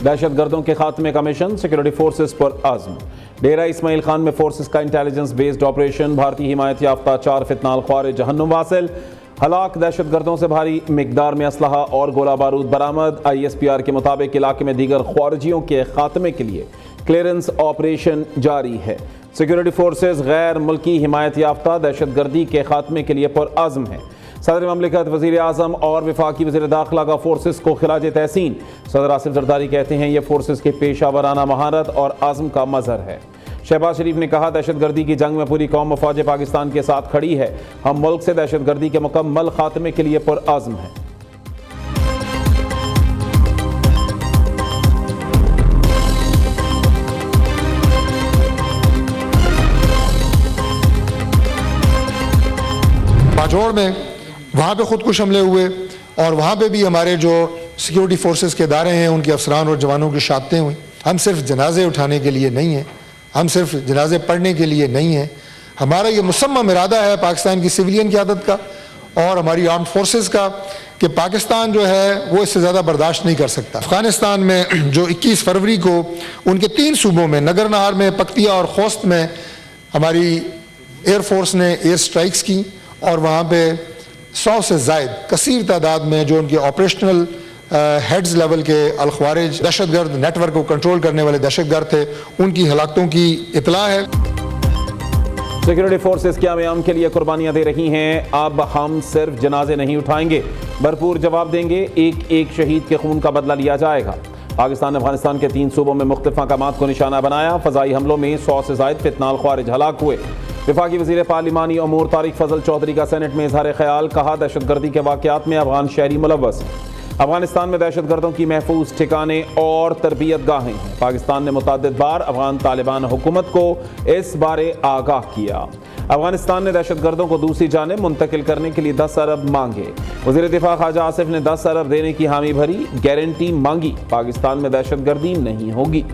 दहशत गर्दों के खात्मे का मिशन, सिक्योरिटी फोर्सेस पर आज़म। डेरा इस्माइल खान में फोर्सेस का इंटेलिजेंस बेस्ड ऑपरेशन, भारतीय हिमायत याफ्ता 4 फितनाल ख्वारिज जहन्नुम वासिल। हलाक दहशत गर्दों से भारी मिकदार में असलहा और गोला बारूद बरामद। ISPR के मुताबिक इलाके में दीगर ख्वारिजियों के खात्मे के लिए क्लियरेंस ऑपरेशन जारी है। सिक्योरिटी फोर्सेस गैर मुल्की हिमायत याफ्ता दहशत गर्दी के खात्मे के लिए पुरअज़्म है। सदर ममलिकत, वज़ीर आज़म और वफाकी वज़ीर दाखिला का फोर्सेस को खिराज तहसीन। सदर आसिफ जरदारी कहते हैं यह फोर्सेस के पेशा वराना महारत और आज़म का मज़हर है। शहबाज शरीफ ने कहा दहशत गर्दी की जंग में पूरी कौम फ़ौज पाकिस्तान के साथ खड़ी है। हम मुल्क से दहशत गर्दी के मुकम्मल खात्मे के लिए पुरअज़्म हैं। बाजौड़ में वहाँ पे खुदकुश हमले हुए और वहाँ पे भी हमारे जो सिक्योरिटी फोर्सेस के इदारे हैं उनके अफसरान और जवानों की शहादतें हुई। हम सिर्फ जनाजे उठाने के लिए नहीं हैं, हम सिर्फ जनाजे पढ़ने के लिए नहीं हैं। हमारा ये मुसम्मम इरादा है पाकिस्तान की सिविलियन क़यादत का और हमारी आर्म्ड फोर्सेस का कि पाकिस्तान जो है वो इससे ज़्यादा बर्दाश्त नहीं कर सकता। अफ़गानिस्तान में जो 21 फरवरी को उनके 3 सूबों में नगरनहार में, पक्तिया और खोस्त में हमारी एयरफोर्स ने एयर स्ट्राइक्स की और वहाँ पे 100 से ज़ायद कसीर तादाद में जो उनके ऑपरेशनल हेड्स लेवल के अलख्वारिज दहशतगर्द नेटवर्क को कंट्रोल करने वाले दहशतगर्द थे, उनकी हलाकतों की इतला है। सिक्योरिटी फोर्सेस क़याम के लिए कुर्बानियां दे रही हैं। अब हम सिर्फ जनाजे नहीं उठाएंगे, भरपूर जवाब देंगे। एक एक शहीद के खून का बदला लिया जाएगा। पाकिस्तान ने अफगानिस्तान के 3 सूबों में मुख्तलिफ मकामात को निशाना बनाया। फ़ज़ाई हमलों में 100 से ज़ायद फितनाल ख्वारिज हलाक हुए। वफाकी वज़ीर पार्लिमानी अमूर तारिक फजल चौधरी का सेनेट में इजहार ख्याल, कहा दहशत गर्दी के वाक़यात में अफगान शहरी मुलव्वस। अफगानिस्तान में दहशत गर्दों की महफूज ठिकाने और तरबियत गाहें हैं। पाकिस्तान ने मुतअद्दिद बार अफगान तालिबान हुकूमत को इस बारे आगाह किया। अफगानिस्तान ने दहशत गर्दों को दूसरी जानिब मुंतकिल करने के लिए 10 अरब मांगे। वज़ीर दिफा ख्वाजा आसिफ ने 10 अरब देने की हामी भरी, गारंटी मांगी पाकिस्तान में दहशत गर्दी नहीं होगी।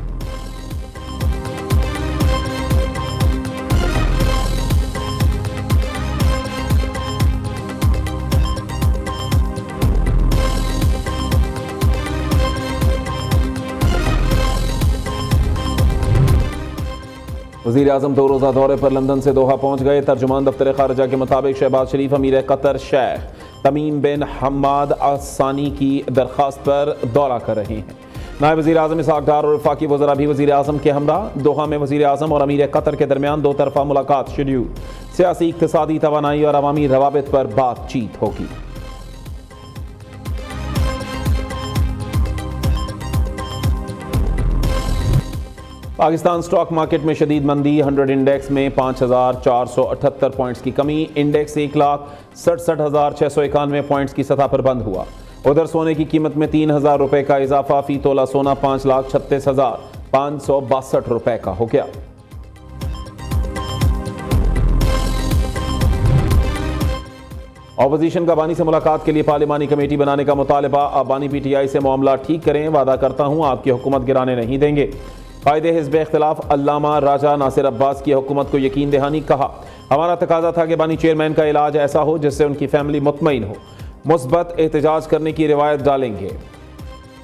वज़ीर आज़म 2 रोज़ा दौरे पर लंदन से दोहा पहुँच गए। तर्जुमान दफ्तर खारजा के मुताबिक शहबाज शरीफ अमीर कतर शेख तमीम बिन हम्माद आसानी की दरख्वास्त पर दौरा कर रहे हैं। नायब वज़ीर आज़म इसहाक़ डार और वफाकी वज़रा भी वज़ीर आज़म के हमरा। दोहा में वज़ीर आज़म और अमीर कतर के दरमियान 2 तरफ़ा मुलाकात शेड्यूल। सियासी, इक़्तिसादी तवानाई और अवामी रवाबित पर बातचीत होगी। पाकिस्तान स्टॉक मार्केट में शदीद मंदी। 100 इंडेक्स में 5478 पॉइंट्स की कमी। इंडेक्स 1,67,691 पॉइंट्स की सतह पर बंद हुआ। उधर सोने की कीमत में 3,000 रुपए का इजाफा। फी तोला सोना 5,36,562 रुपए का हो गया। ऑपोजिशन का बानी से मुलाकात के लिए पार्लिमानी कमेटी बनाने का मुतालबा। अब बानी PTI से मामला ठीक करें, वादा करता हूं आपकी हुकूमत गिराने नहीं देंगे। कायदे हिज़्ब इख्तिलाफ अल्लामा राजा नासिर अब्बास की हुकूमत को यकीन दहानी, कहा हमारा तकाजा था कि बानी चेयरमैन का इलाज ऐसा हो जिससे उनकी फैमिली मुतमईन हो। मुस्बत एहतजाज करने की रिवायत डालेंगे।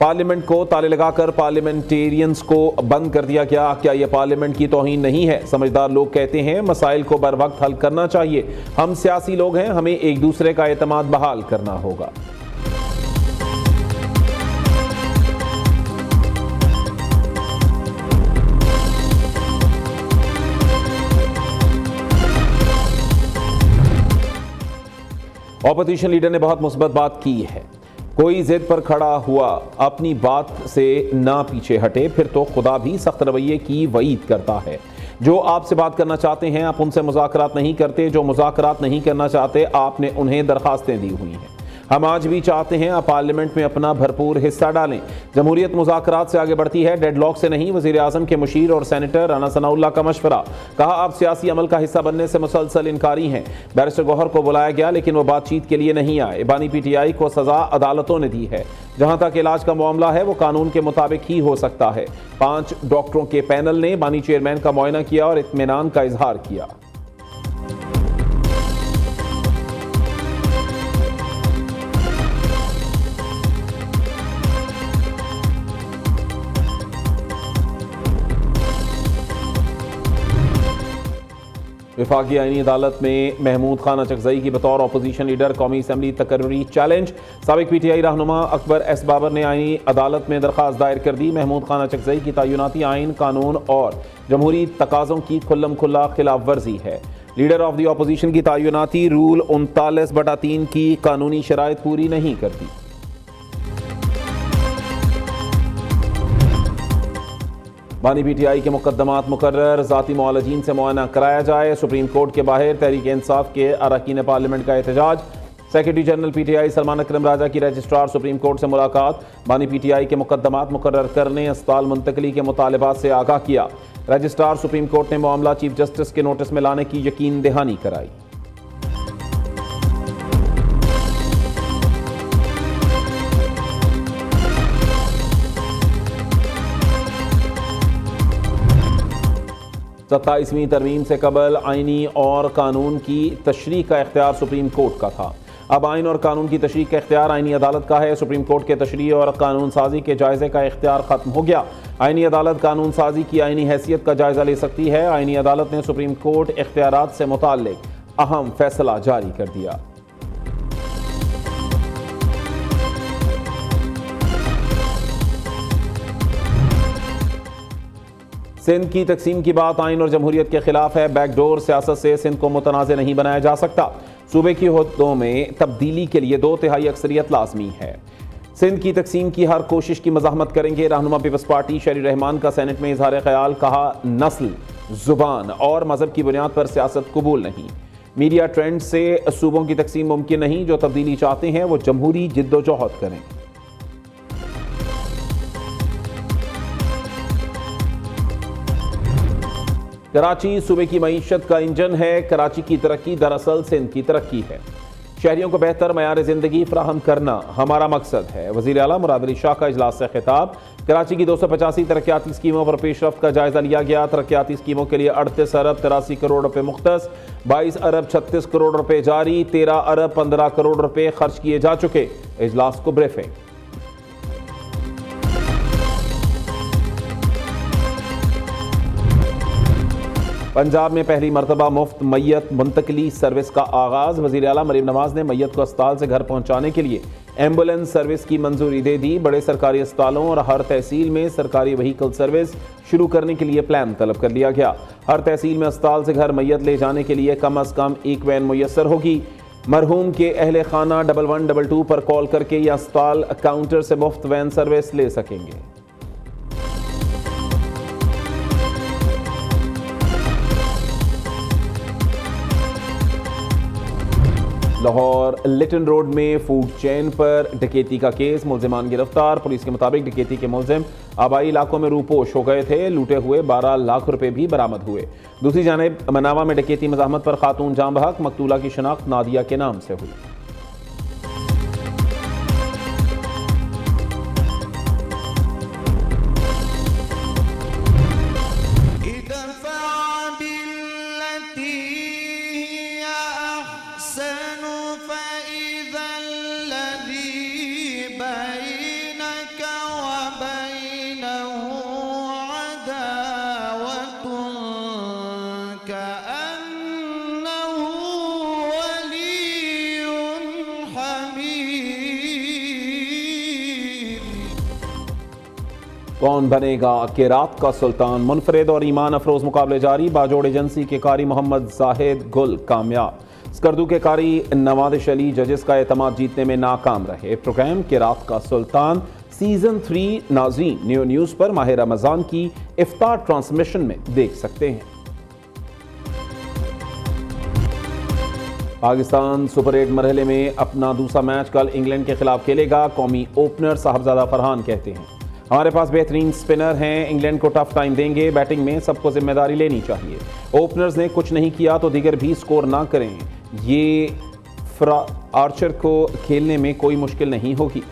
पार्लियामेंट को ताले लगाकर पार्लियामेंटेरियंस को बंद कर दिया गया। क्या यह पार्लियामेंट की तौहीन नहीं है? समझदार लोग कहते हैं मसाइल को बर वक्त हल करना चाहिए। हम सियासी लोग हैं, हमें एक दूसरे का एतमाद बहाल करना होगा। ऑपोजिशन लीडर ने बहुत मुस्बत बात की है। कोई जिद पर खड़ा हुआ अपनी बात से ना पीछे हटे, फिर तो खुदा भी सख्त रवैये की वईद करता है। जो आपसे बात करना चाहते हैं आप उनसे मुज़ाकरात नहीं करते, जो मुज़ाकरात नहीं करना चाहते आपने उन्हें दरखास्तें दी हुई हैं। हम आज भी चाहते हैं आप पार्लियामेंट में अपना भरपूर हिस्सा डालें। जमहूरियत मुज़ाकरात से आगे बढ़ती है, डेडलॉक से नहीं। वज़ीर आज़म के मुशीर और सेनेटर राना सनाउल्लाह का मशवरा, कहा आप सियासी अमल का हिस्सा बनने से मुसलसल इनकारी हैं। बैरिस्टर गौहर को बुलाया गया लेकिन वो बातचीत के लिए नहीं आए। बानी PTI को सज़ा अदालतों ने दी है। जहां तक इलाज का मामला है वो कानून के मुताबिक ही हो सकता है। 5 डॉक्टरों के पैनल ने बानी चेयरमैन का मुआयना किया और इत्मीनान का इजहार किया। वफाकी आईनी अदालत में महमूद खान अचकजई की बतौर अपोजिशन लीडर कौमी असम्बली तकर्री चैलेंज। साबिक PTI रहनुमा अकबर एस बाबर ने आईनी अदालत में दरख्वास्त दायर कर दी। महमूद खान अचकजई की तयनाती आइन, कानून और जमहूरी तकाज़ों की खुल्लम खुल्ला खिलाफ वर्जी है। लीडर ऑफ द अपोजिशन की तयनाती रूल 39/3 की कानूनी शराइत पूरी नहीं करती। बानी PTI के मुकदमात मुकर्रर, ज़ाती मुआलजीन से मुआयना कराया जाए। सुप्रीम कोर्ट के बाहर तहरीक इंसाफ के अरकान पार्लियामेंट का एहतजाज। सेक्रेटरी जनरल PTI सलमान अकरम राजा की रजिस्ट्रार सुप्रीम कोर्ट से मुलाकात। बानी PTI के मुकदमात मुकर्रर करने, अस्पताल मुंतकली के मुतालबात से आगाह किया। रजिस्ट्रार सुप्रीम कोर्ट ने मामला चीफ जस्टिस के नोटिस में लाने की यकीन दहानी कराई। सत्ताईसवीं तरमीम से कबल आइनी और कानून की तशरीह का इख्तियार सुप्रीम कोर्ट का था। अब आइन और कानून की तशरीह का इख्तियार आइनी अदालत का है। सुप्रीम कोर्ट के तशरीह और कानून साजी के जायजे का इख्तियार खत्म हो गया। आइनी अदालत कानून साजी की आइनी हैसियत का जायजा ले सकती है। आइनी अदालत ने सुप्रीम कोर्ट इख्तियारात से मुताल्लिक अहम फैसला जारी कर दिया। सिंध की तकसीम की बात आइन और जमहूरियत के खिलाफ है। बैकडोर सियासत से सिंध को मुतनाज़ नहीं बनाया जा सकता। सूबे की हुद्दों में तब्दीली के लिए 2/3 अक्सरियत लाजमी है। सिंध की तकसीम की हर कोशिश की मज़ाहमत करेंगे। रहनुमा पीपल्स पार्टी शहरी रहमान का सेनेट में इजहार ख्याल, कहा नस्ल, जुबान और मजहब की बुनियाद पर सियासत कबूल नहीं। मीडिया ट्रेंड से सूबों की तकसीम मुमकिन नहीं। जो तब्दीली चाहते हैं वो जमहूरी जिद्दोजहद करें। कराची सूबे की मईशत का इंजन है। कराची की तरक्की दरअसल सिंध की तरक्की है। शहरियों को बेहतर मयार ज़िंदगी फराहम करना हमारा मकसद है। वज़ीर आला मुराद अली शाह का इजलास से खिताब। कराची की 285 तरक्याती स्कीमों पर पेशरफ्त का जायजा लिया गया। तरक्याती स्कीमों के लिए 38 अरब 83 करोड़ रुपए मुख्तस, 22 अरब 36 करोड़ रुपए जारी, 13 अरब 15 करोड़ रुपए खर्च किए जा चुके। इजलास को ब्रीफिंग। पंजाब में पहली मरतबा मुफ्त मैयत मुंतकली सर्विस का आगाज़। वज़ीर आला मरीम नवाज ने मैयत को अस्पताल से घर पहुंचाने के लिए एम्बुलेंस सर्विस की मंजूरी दे दी। बड़े सरकारी अस्पतालों और हर तहसील में सरकारी व्हीकल सर्विस शुरू करने के लिए प्लान तलब कर लिया गया। हर तहसील में अस्पताल से घर मैयत ले जाने के लिए कम अज़ कम एक वैन मुयस्सर होगी। मरहूम के अहले खाना 1122 पर कॉल करके या अस्पताल काउंटर से मुफ्त वैन सर्विस ले सकेंगे। लाहौर लिटन रोड में फूड चेन पर डकैती का केस, मुल्जिमान गिरफ्तार। पुलिस के मुताबिक डकैती के मुल्जिम आबाई इलाकों में रूपोश हो गए थे। लूटे हुए 12 लाख रुपए भी बरामद हुए। दूसरी जानिब मनावा में डकैती मज़ाहमत पर खातून जाम बहक। मकतूला की शनाख्त नादिया के नाम से हुई। कौन बनेगा किरात का सुल्तान, मुनफरिद और ईमान अफरोज मुकाबले जारी। बाजोड़ एजेंसी के कारी मोहम्मद जाहिद गुल कामयाब। स्कर्दू के कारी नवादिश अली जजेस का एतमाद जीतने में नाकाम रहे। प्रोग्राम किरात का सुल्तान सीजन 3 नाज़रीन न्यू न्यूज़ पर माह रमज़ान की इफ्तार ट्रांसमिशन में देख सकते हैं। पाकिस्तान सुपर 8 मरहले में अपना दूसरा मैच कल इंग्लैंड के खिलाफ खेलेगा। कौमी ओपनर साहबजादा फरहान कहते हैं, हमारे पास बेहतरीन स्पिनर हैं, इंग्लैंड को टफ टाइम देंगे। बैटिंग में सबको जिम्मेदारी लेनी चाहिए। ओपनर्स ने कुछ नहीं किया तो दीगर भी स्कोर ना करें। ये आर्चर को खेलने में कोई मुश्किल नहीं होगी।